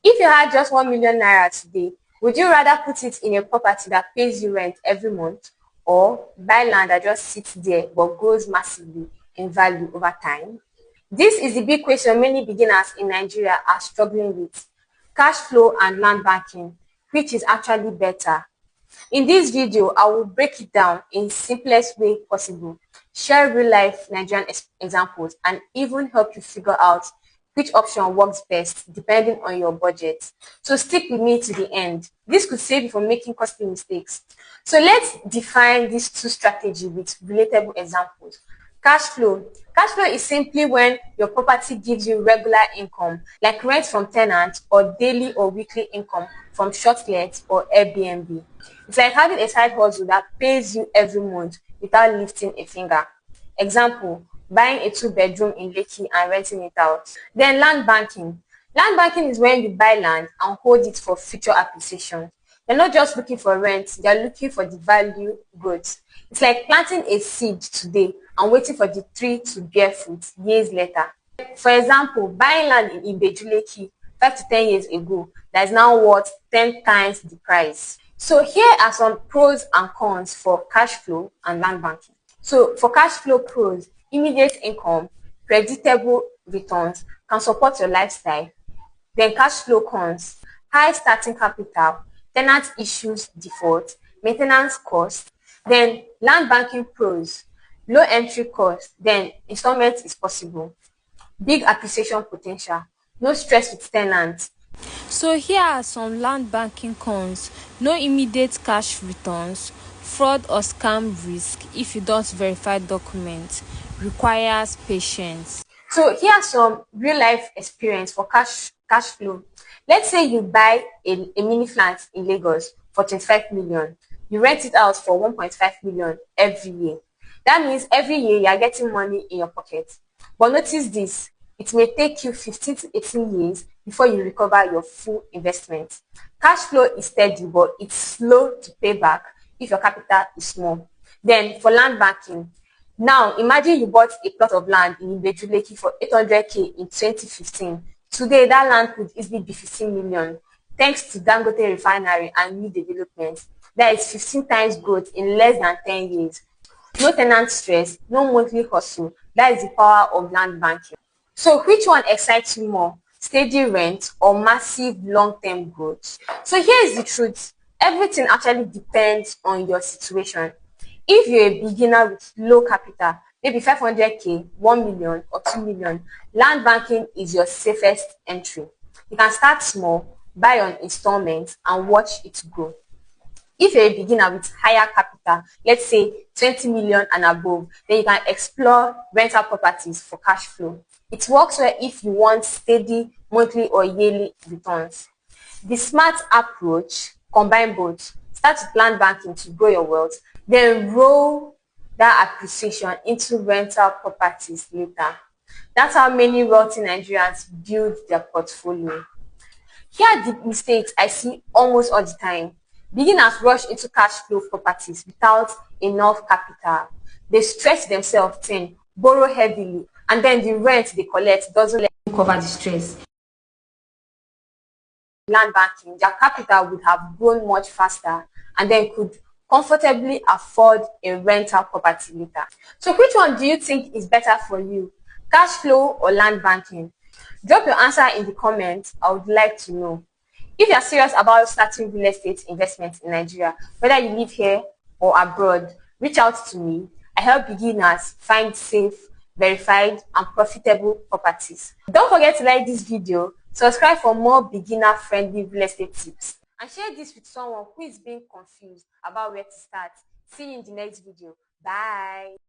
If you had just 1 million naira today, would you rather put it in a property that pays you rent every month or buy land that just sits there but grows massively in value over time? This is the big question many beginners in Nigeria are struggling with. Cash flow and land banking, which is actually better? In this video, I will break it down in simplest way possible, share real-life Nigerian examples, and even help you figure out which option works best depending on your budget. So stick with me to the end. This could save you from making costly mistakes. So let's define these two strategies with relatable examples. Cash flow. Cash flow is simply when your property gives you regular income, like rent from tenants or daily or weekly income from short lets or Airbnb. It's like having a side hustle that pays you every month without lifting a finger. Example, buying a 2-bedroom in Lekki and renting it out. Then land banking. Land banking is when you buy land and hold it for future appreciation. You're not just looking for rent, you're looking for the value growth. It's like planting a seed today and waiting for the tree to bear fruit years later. For example, buying land in Lekki 5 to 10 years ago that is now worth 10 times the price. So here are some pros and cons for cash flow and land banking. So for cash flow pros, immediate income, predictable returns can support your lifestyle. Then cash flow cons, high starting capital, tenant issues default, maintenance costs. Then land banking pros, low entry cost, then installment is possible. Big appreciation potential, no stress with tenants. So here are some land banking cons: no immediate cash returns, fraud or scam risk if you don't verify documents, requires patience. So here are some real life experience for cash flow. Let's say you buy a mini flat in Lagos for 25 million. You rent it out for 1.5 million every year. That means every year you are getting money in your pocket. But notice this, it may take you 15 to 18 years before you recover your full investment. Cash flow is steady, but it's slow to pay back if your capital is small. Then for land banking, now imagine you bought a plot of land in Lekki for 800k in 2015. Today that land could easily be 15 million thanks to Dangote refinery and new developments. That is 15 times growth in less than 10 years. No tenant stress, no monthly hustle. That is the power of land banking. So which one excites you more? Steady rent or massive long-term growth? So here is the truth. Everything actually depends on your situation. If you're a beginner with low capital, maybe 500k, 1 million or 2 million, land banking is your safest entry. You can start small, buy on installments and watch it grow. If you're a beginner with higher capital, let's say 20 million and above, then you can explore rental properties for cash flow. It works well if you want steady monthly or yearly returns. The smart approach combine both. Start with land banking to grow your wealth, then roll that appreciation into rental properties later. That's how many wealthy Nigerians build their portfolio. Here are the mistakes I see almost all the time. Beginners rush into cash flow properties without enough capital. They stretch themselves thin, borrow heavily, and then the rent they collect doesn't let them cover the stress. Land banking, their capital would have grown much faster and then could comfortably afford a rental property later. So which one do you think is better for you? Cash flow or land banking? Drop your answer in the comments. I would like to know. If you are serious about starting real estate investment in Nigeria, whether you live here or abroad, reach out to me. I help beginners find safe, verified, and profitable properties. Don't forget to like this video, subscribe for more beginner-friendly real estate tips, and share this with someone who is being confused about where to start. See you in the next video. Bye.